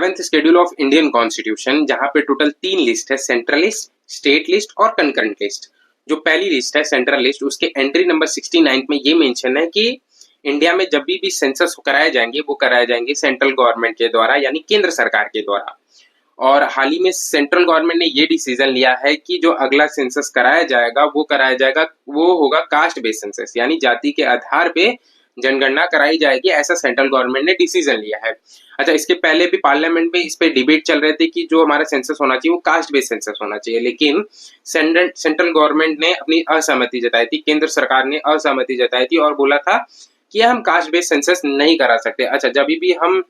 Seventh schedule of Indian constitution, जहां पे total 3 list है, सेंट्रल लिस्ट, स्टेट लिस्ट और कंकरेंट लिस्ट। जो पहली लिस्ट है सेंट्रल लिस्ट, उसके एंट्री नंबर 69 में ये मेंशन है कि इंडिया में जब भी सेंसस कराए जाएंगे वो कराए जाएंगे सेंट्रल गवर्नमेंट के द्वारा, यानी केंद्र सरकार के द्वारा। और हाल ही में सेंट्रल गवर्नमेंट ने ये डिसीजन लिया है कि जो अगला सेंसस कराया जाएगा वो होगा कास्ट बेस्ड सेंसस, यानी जाति के आधार पे जनगणना कराई जाएगी, ऐसा सेंट्रल गवर्नमेंट ने डिसीजन लिया है। अच्छा, इसके पहले भी पार्लियामेंट में इस पे डिबेट चल रहे थे कि जो हमारा सेंसस होना चाहिए वो कास्ट बेस्ड सेंसस होना चाहिए, लेकिन सेंट्रल गवर्नमेंट ने अपनी असहमति जताई थी, केंद्र सरकार ने असहमति जताई थी और बोला था कि हम कास्ट बेस्ड सेंसस नहीं करा सकते। अच्छा, जब भी हम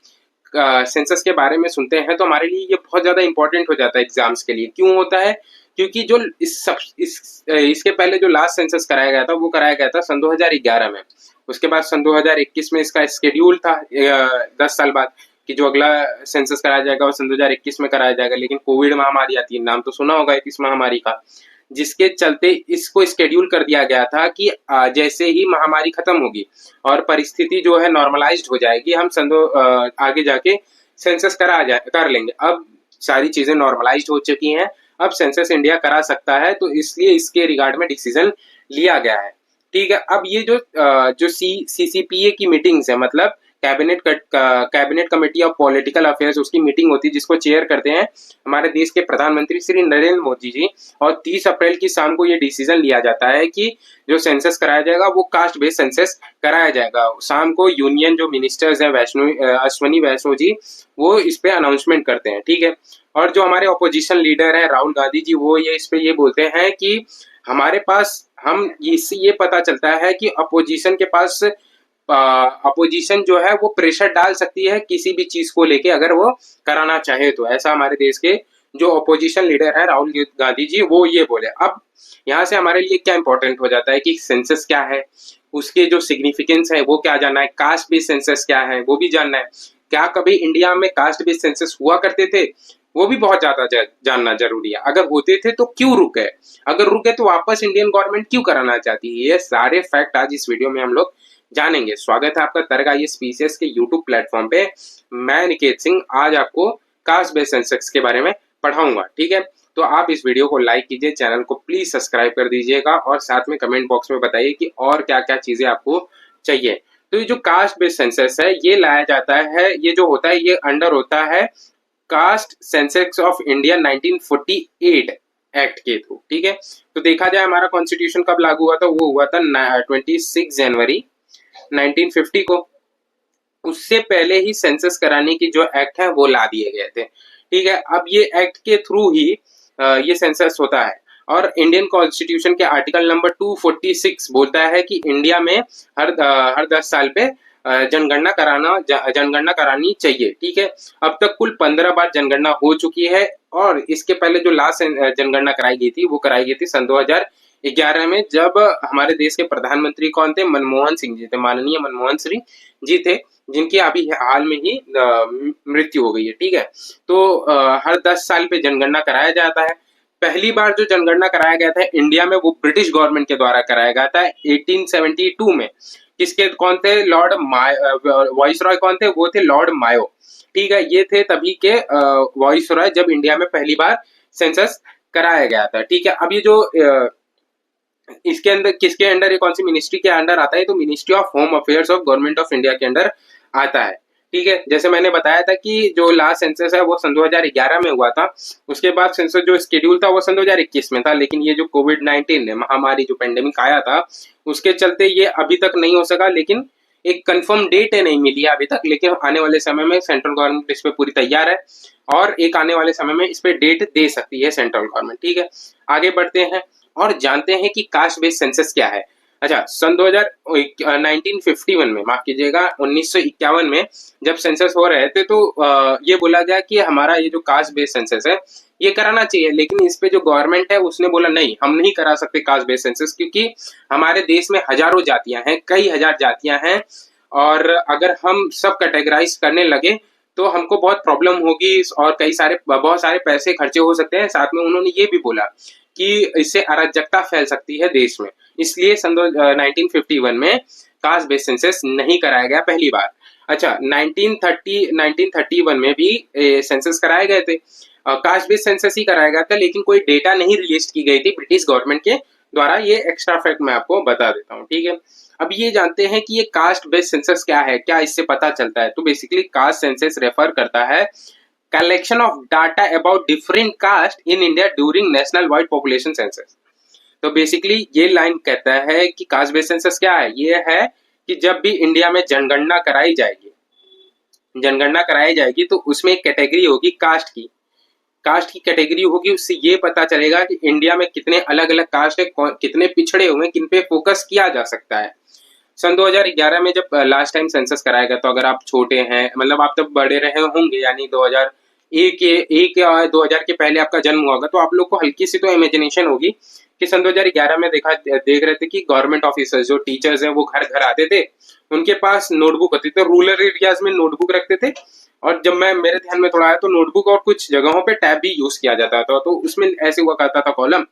सेंसस के बारे में सुनते हैं तो हमारे लिए ये बहुत ज्यादा इंपॉर्टेंट हो जाता है एग्जाम्स के लिए। क्यों होता है? क्योंकि जो इसके पहले जो लास्ट सेंसस कराया गया था वो कराया गया था सन 2011 में। उसके बाद सन 2021 में इसका शेड्यूल था 10 साल बाद कि जो अगला सेंसस कराया जाएगा वो सन 2021 में कराया जाएगा, लेकिन कोविड महामारी आती है, नाम तो सुना होगा इस महामारी का, जिसके चलते इसको शेड्यूल कर दिया गया था कि जैसे ही महामारी खत्म होगी और परिस्थिति जो है नॉर्मलाइज्ड हो जाएगी, हम आगे जाके सेंसस कर लेंगे। अब सारी चीजें नॉर्मलाइज्ड हो चुकी हैं, अब सेंसस इंडिया करा सकता है, तो इसलिए इसके रिगार्ड में डिसीजन लिया गया है। ठीक है, अब ये जो सीसीपीए की मीटिंग्स है, मतलब cabinet committee of political affairs, उसकी मीटिंग होती है जिसको चेयर करते हैं हमारे देश के प्रधानमंत्री श्री नरेंद्र मोदी जी। और 30 अप्रैल की शाम को ये डिसीजन लिया जाता है कि जो सेंसस कराया जाएगा वो कास्ट बेस्ड सेंसस कराया जाएगा। शाम को यूनियन जो मिनिस्टर्स हैं अश्वनी वैष्णव जी, वो इस पे अनाउंसमेंट करते हैं। ठीक है, और जो हमारे ऑपोजिशन लीडर है राहुल गांधी जी, वो इस पे ये बोलते हैं कि हमारे पास इससे ये पता चलता है कि अपोजिशन के पास अपोजिशन जो है वो प्रेशर डाल सकती है किसी भी चीज को लेके, अगर वो कराना चाहे तो। ऐसा हमारे देश के जो अपोजिशन लीडर है राहुल गांधी जी, वो ये बोले। अब यहाँ से हमारे लिए क्या इंपॉर्टेंट हो जाता है कि सेंसस क्या है, उसके जो सिग्निफिकेंस है वो क्या जानना है, कास्ट बेस्ड सेंसस क्या है वो भी जानना है, क्या कभी इंडिया में कास्ट बेस्ड सेंसस हुआ करते थे वो भी बहुत ज्यादा जानना जरूरी है। अगर होते थे तो क्यों रुके, अगर रुके तो वापस इंडियन गवर्नमेंट क्यों कराना चाहती है, ये सारे फैक्ट आज इस वीडियो में हम लोग जानेंगे। स्वागत है आपका तरंग आईएएस पीसीएस के यूट्यूब प्लेटफॉर्म पे। मैं निकेत सिंह आज आपको कास्ट बेस्ड सेंसस के बारे में पढ़ाऊंगा। ठीक है, तो आप इस वीडियो को लाइक कीजिए, चैनल को प्लीज सब्सक्राइब कर दीजिएगा और साथ में कमेंट बॉक्स में बताइए कि और क्या क्या चीजें आपको चाहिए। तो ये जो कास्ट बेस्ड सेंसस है ये लाया जाता है, ये जो होता है ये अंडर होता है caste census of India 1948 act के थ्रू। ठीक है, तो देखा जाए हमारा कॉन्स्टिट्यूशन कब लागू हुआ था, वो हुआ था 26 जनवरी 1950 को। उससे पहले ही सेंसस कराने की जो एक्ट है वो ला दिए गए थे। ठीक है, अब ये एक्ट के थ्रू ही ये सेंसस होता है और इंडियन कॉन्स्टिट्यूशन के आर्टिकल नंबर 246 बोलता है कि इंडिया में हर 10 साल पे जनगणना करानी चाहिए। ठीक है, अब तक कुल 15 बार जनगणना हो चुकी है और इसके पहले जो लास्ट जनगणना कराई गई थी वो कराई गई थी सन 2011 में, जब हमारे देश के प्रधानमंत्री कौन थे, मनमोहन सिंह जी थे, माननीय मनमोहन सिंह जी थे, जिनकी अभी हाल में ही मृत्यु हो गई है। ठीक है, तो हर 10 साल पे जनगणना कराया जाता है। पहली बार जो जनगणना कराया गया था इंडिया में वो ब्रिटिश गवर्नमेंट के द्वारा कराया गया था 1872 में। किसके कौन थे? लॉर्ड वाइसरॉय कौन थे? वो थे लॉर्ड मायो। ठीक है, ये थे तभी के वाइसरॉय जब इंडिया में पहली बार सेंसस कराया गया था। ठीक है, अब ये जो इसके अंदर किसके अंडर, ये कौन सी मिनिस्ट्री के अंडर आता है? तो ministry of home affairs of government of India के अंडर आता है। ठीक है, जैसे मैंने बताया था कि जो लास्ट सेंसस है वो सन 2011 में हुआ था, उसके बाद सेंसस जो शेड्यूल था वो सन 2021 में था, लेकिन ये जो कोविड-19 महामारी जो पेंडेमिक आया था उसके चलते ये अभी तक नहीं हो सका, लेकिन एक कंफर्म डेट है नहीं मिली अभी तक, लेकिन आने वाले समय में सेंट्रल गवर्नमेंट इस पे पूरी तैयार है और एक आने वाले समय में इस पे डेट दे सकती है सेंट्रल गवर्नमेंट। ठीक है, आगे बढ़ते हैं और जानते हैं कि कास्ट बेस्ड सेंसस क्या है। अच्छा, सन 1951 में, माफ कीजिएगा 1951 में जब सेंसस हो रहे थे तो ये बोला गया कि हमारा ये जो कास्ट बेस्ड सेंसस है ये कराना चाहिए, लेकिन इस पे जो गवर्नमेंट है उसने बोला नहीं, हम नहीं करा सकते कास्ट बेस्ड सेंसस, क्योंकि हमारे देश में हजारों जातियां हैं, कई हजार जातियां हैं, और अगर हम सब कैटेगराइज करने लगे तो हमको बहुत प्रॉब्लम होगी और बहुत सारे पैसे खर्चे हो सकते हैं। साथ में उन्होंने ये भी बोला कि इससे अराजकता फैल सकती है देश में, इसलिए सन 1951 में कास्ट बेस्ड सेंसस नहीं कराया गया पहली बार। अच्छा, 1931 में भी सेंसस कराए गए थे, कास्ट बेस्ड सेंसस ही कराया गया था, लेकिन कोई डेटा नहीं रिलीज की गई थी ब्रिटिश गवर्नमेंट के द्वारा। ये एक्स्ट्रा फैक्ट मैं आपको बता देता हूँ, ठीक है। अब ये जानते हैं कि ये कास्ट बेस्ड सेंसस क्या है, क्या इससे पता चलता है। तो बेसिकली कास्ट सेंसस रेफर करता है collection of data about different caste in India during national wide population census. तो बेसिकली ये लाइन कहता है कि कास्ट बेस्ड सेंसस क्या है, ये है कि जब भी इंडिया में जनगणना कराई जाएगी तो उसमें एक कैटेगरी होगी कास्ट की कैटेगरी होगी। उससे ये पता चलेगा कि इंडिया में कितने अलग अलग कास्ट है, कितने पिछड़े हुए, किन पे फोकस किया जा सकता है। सन 2011 में जब लास्ट टाइम सेंसस कराया गया, तो अगर आप छोटे हैं, मतलब आप तब बड़े रहे होंगे, यानी 2001 या 2000 के पहले आपका जन्म हुआ होगा, तो आप लोग को हल्की सी तो इमेजिनेशन होगी कि सन 2011 में देख रहे थे कि गवर्नमेंट ऑफिसर्स जो टीचर्स हैं वो घर घर आते थे, उनके पास नोटबुक होती थी। रूरल एरियाज में नोटबुक रखते थे, और जब मेरे ध्यान में थोड़ा आया तो नोटबुक और कुछ जगहों पे टैब भी यूज किया जाता था। तो उसमें ऐसे हुआ करता था कॉलम,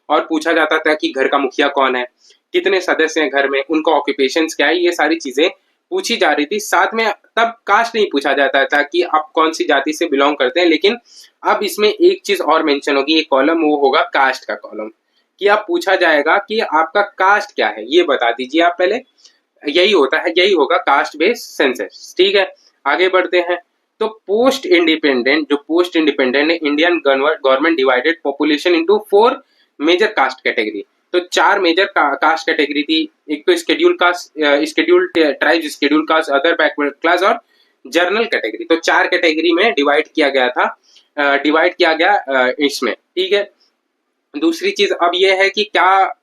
और पूछा जाता था कि घर का मुखिया कौन है, कितने सदस्य हैं घर में, उनका ऑक्यूपेशन क्या है, ये सारी चीजें पूछी जा रही थी। साथ में तब कास्ट नहीं पूछा जाता था कि आप कौन सी जाति से बिलोंग करते हैं, लेकिन अब इसमें एक चीज और मेंशन होगी, एक कॉलम, वो होगा कास्ट का कॉलम, कि आप पूछा जाएगा कि आपका कास्ट क्या है, ये बता दीजिए आप पहले। यही होगा कास्ट बेस्ड सेंसस, ठीक है। आगे बढ़ते हैं। तो post independent Indian government divided population into 4 major caste category. तो 4 मेजर कास्ट कैटेगरी थी। एक तो schedule tribes, schedule caste, other backward class और जर्नल कैटेगरी। तो 4 कैटेगरी में डिवाइड किया गया इसमें, ठीक है। दूसरी चीज अब ये है कि क्या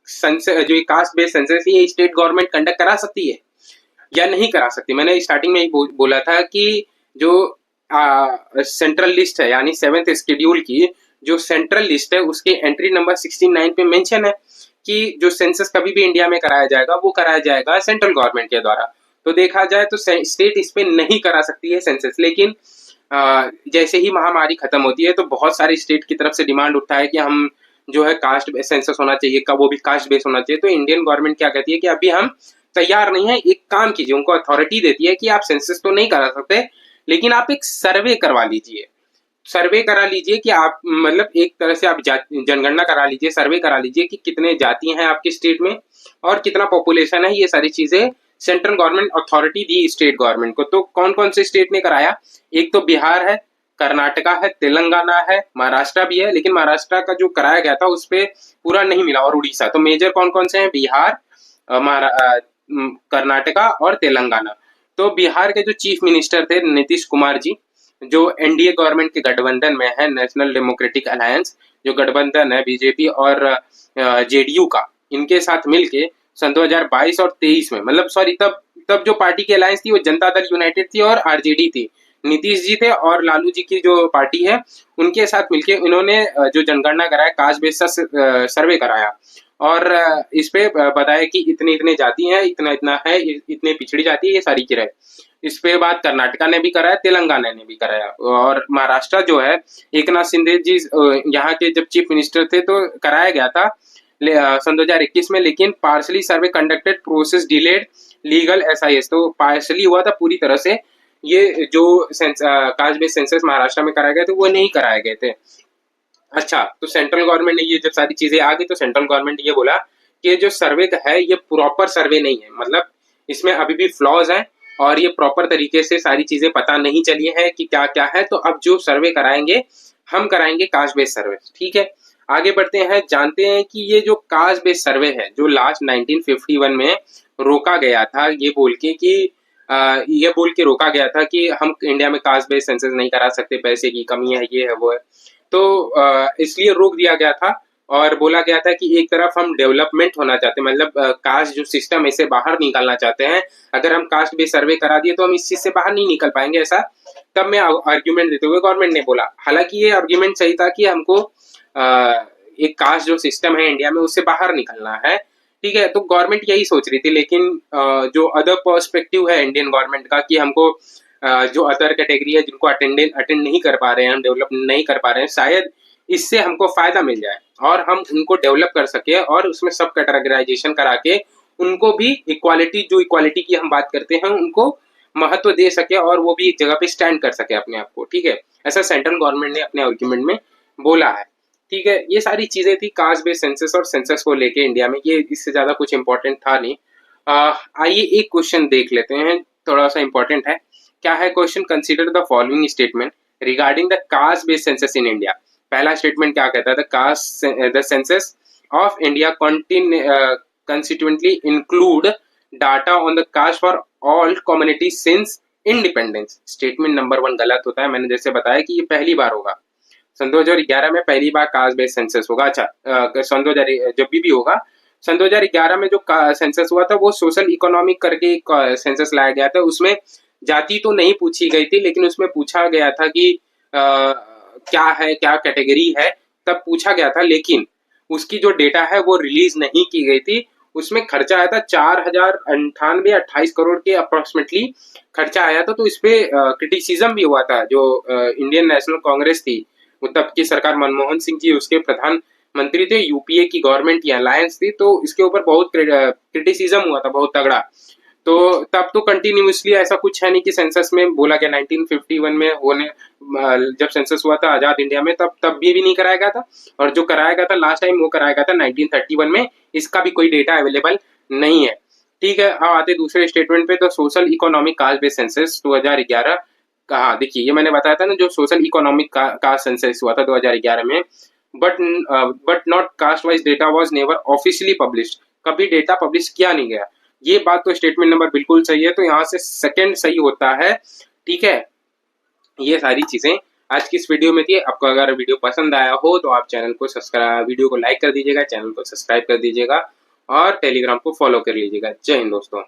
जो कास्ट बेस्ड सेंसस ये स्टेट गवर्नमेंट कंडक्ट करा सकती है या नहीं करा सकती। मैंने स्टार्टिंग में ही बोला था कि जो सेंट्रल लिस्ट है, यानी 7th शेड्यूल की जो सेंट्रल लिस्ट है, उसके एंट्री नंबर 69 पे मेंशन है कि जो सेंसस कभी भी इंडिया में कराया जाएगा वो कराया जाएगा सेंट्रल गवर्नमेंट के द्वारा। तो देखा जाए तो स्टेट इस पे नहीं करा सकती है सेंसस, लेकिन जैसे ही महामारी खत्म होती है तो बहुत सारी स्टेट की तरफ से डिमांड उठता है कि हम जो है कास्ट सेंसस होना चाहिए, वो भी कास्ट बेस्ड होना चाहिए। तो इंडियन गवर्नमेंट क्या कहती है कि अभी हम तैयार नहीं है, एक काम कीजिए, उनको अथॉरिटी देती है कि आप सेंसस तो नहीं करा सकते, लेकिन आप एक सर्वे करा लीजिए कि आप, मतलब एक तरह से आप जनगणना करा लीजिए, सर्वे करा लीजिए कि कितने जाति हैं आपके स्टेट में और कितना पॉपुलेशन है। ये सारी चीजें सेंट्रल गवर्नमेंट अथॉरिटी दी स्टेट गवर्नमेंट को। तो कौन कौन से स्टेट ने कराया, एक तो बिहार है, कर्नाटका है, तेलंगाना है, महाराष्ट्र भी है, लेकिन महाराष्ट्र का जो कराया गया था उस पर पूरा नहीं मिला, और उड़ीसा। तो मेजर कौन कौन से हैं, बिहार, कर्नाटका और तेलंगाना। तो बिहार के जो चीफ मिनिस्टर थे नीतीश कुमार जी, जो एनडीए गवर्नमेंट के गठबंधन में है, नेशनल डेमोक्रेटिक अलायंस जो गठबंधन है बीजेपी और जेडीयू का, इनके साथ मिलके सन 2022 और 23 में, मतलब सॉरी, तब जो पार्टी की अलायंस थी वो जनता दल यूनाइटेड थी और आरजेडी थी। नीतीश जी थे और लालू जी की जो पार्टी है उनके साथ मिलके इन्होंने जो जनगणना कराया, कास्ट बेस्ड सर्वे कराया, और इस पे बताया कि इतने इतने जाति हैं, इतना इतना है, इतने पिछड़ी जाति है, ये सारी की रहे। इस पे बात कर्नाटका ने भी कराया, तेलंगाना ने भी कराया, और महाराष्ट्र जो है एकनाथ शिंदे जी यहाँ के जब चीफ मिनिस्टर थे तो कराया गया था सन 2021 में, लेकिन पार्शली सर्वे conducted, process delayed, legal SIS. तो पार्शली हुआ था, पूरी तरह से ये जो कास्ट बेस्ड सेंसस महाराष्ट्र में कराए गए थे वो नहीं कराए गए थे। अच्छा, तो सेंट्रल गवर्नमेंट ने ये जब सारी चीजें आ गई तो सेंट्रल गवर्नमेंट ये बोला कि ये जो सर्वे है ये प्रॉपर सर्वे नहीं है, मतलब इसमें अभी भी फ्लॉज हैं और ये प्रॉपर तरीके से सारी चीजें पता नहीं चली है कि क्या क्या है। तो अब जो सर्वे कराएंगे हम कराएंगे कास्ट बेस्ड सर्वे, ठीक है। आगे बढ़ते हैं, जानते हैं कि ये जो कास्ट बेस्ड सर्वे है जो लास्ट 1951 में रोका गया था, ये बोल के रोका गया था कि हम इंडिया में कास्ट बेस्ड सेंसस नहीं करा सकते, पैसे की कमी है, ये है वो है। तो इसलिए रोक दिया गया था और बोला गया था कि एक तरफ हम डेवलपमेंट होना चाहते हैं, मतलब कास्ट जो सिस्टम इसे बाहर निकालना चाहते हैं। अगर हम कास्ट बेस्ड सर्वे करा दिए तो हम इस चीज से बाहर नहीं निकल पाएंगे, ऐसा तब में आर्ग्यूमेंट देते हुए गवर्नमेंट ने बोला। हालांकि ये आर्ग्यूमेंट सही था कि हमको एक कास्ट जो सिस्टम है इंडिया में उससे बाहर निकलना है, ठीक है। तो गवर्नमेंट यही सोच रही थी, लेकिन जो अदर पर्सपेक्टिव है इंडियन गवर्नमेंट का कि हमको जो अदर कैटेगरी है जिनको अटेंड नहीं कर पा रहे हैं, हम डेवलप नहीं कर पा रहे हैं, शायद इससे हमको फायदा मिल जाए और हम उनको डेवलप कर सके और उसमें सब कैटेगराइजेशन करा के उनको भी इक्वालिटी की हम बात करते हैं उनको महत्व दे सके और वो भी एक जगह पे स्टैंड कर सके अपने आप को, ठीक है। ऐसा सेंट्रल गवर्नमेंट ने अपने आर्ग्यूमेंट में बोला है, ठीक है। ये सारी चीजें थी कास्ट बेस्ड सेंसस और सेंसस को लेके इंडिया में, ये इससे ज्यादा कुछ इंपॉर्टेंट था नहीं। आइए एक क्वेश्चन देख लेते हैं, थोड़ा सा इंपॉर्टेंट है। क्या है question? Consider the following statement regarding the caste based census in India. पहला स्टेटमेंट क्या कहता है? The census of India constituently include data on the caste for all community since independence. Statement number 1 गलत होता है। मैंने जैसे बताया कि ये पहली बार होगा, सन 2011 में पहली बार कास्ट बेस्ड सेंसस होगा। अच्छा, सन 2000 जब भी होगा, सन 2011 में जो सेंसस हुआ था वो सोशल इकोनॉमिक करके एक सेंसस लाया गया था। उसमें जाति तो नहीं पूछी गई थी, लेकिन उसमें पूछा गया था कि क्या है, क्या कैटेगरी है, तब पूछा गया था। लेकिन उसकी जो डेटा है वो रिलीज नहीं की गई थी। उसमें खर्चा आया था 4098 करोड़ के अप्रोक्सीमेटली खर्चा आया था। तो इस पे क्रिटिसिज्म भी हुआ था। जो इंडियन नेशनल कांग्रेस थी, तब की सरकार, मनमोहन सिंह जी उसके प्रधानमंत्री थे, यूपीए की गवर्नमेंट की अलायंस थी, तो इसके ऊपर बहुत क्रिटिसिज्म हुआ था, बहुत तगड़ा। तो तब तो कंटिन्यूसली ऐसा कुछ है नहीं कि सेंसस में बोला गया 1951 में होने, जब सेंसस हुआ था आजाद इंडिया में, तब भी नहीं कराया गया था। और जो कराया गया था लास्ट टाइम वो कराया गया था 1931 में। इसका भी कोई डेटा अवेलेबल नहीं है, ठीक है। अब आते दूसरे स्टेटमेंट पे। तो social economic cast based census 2011 कहा, देखिए ये मैंने बताया था ना, जो सोशल इकोनॉमिक का सेंसस हुआ था 2011 में, but not caste wise data was never officially published. कभी डेटा पब्लिश किया नहीं गया। ये बात तो स्टेटमेंट नंबर बिल्कुल सही है, तो यहाँ से सेकंड सही होता है, ठीक है। ये सारी चीजें आज की इस वीडियो में थी। आपको अगर वीडियो पसंद आया हो तो आप चैनल को सब्सक्राइब, वीडियो को लाइक कर दीजिएगा, चैनल को सब्सक्राइब कर दीजिएगा और टेलीग्राम को फॉलो कर लीजिएगा। जय हिंद दोस्तों।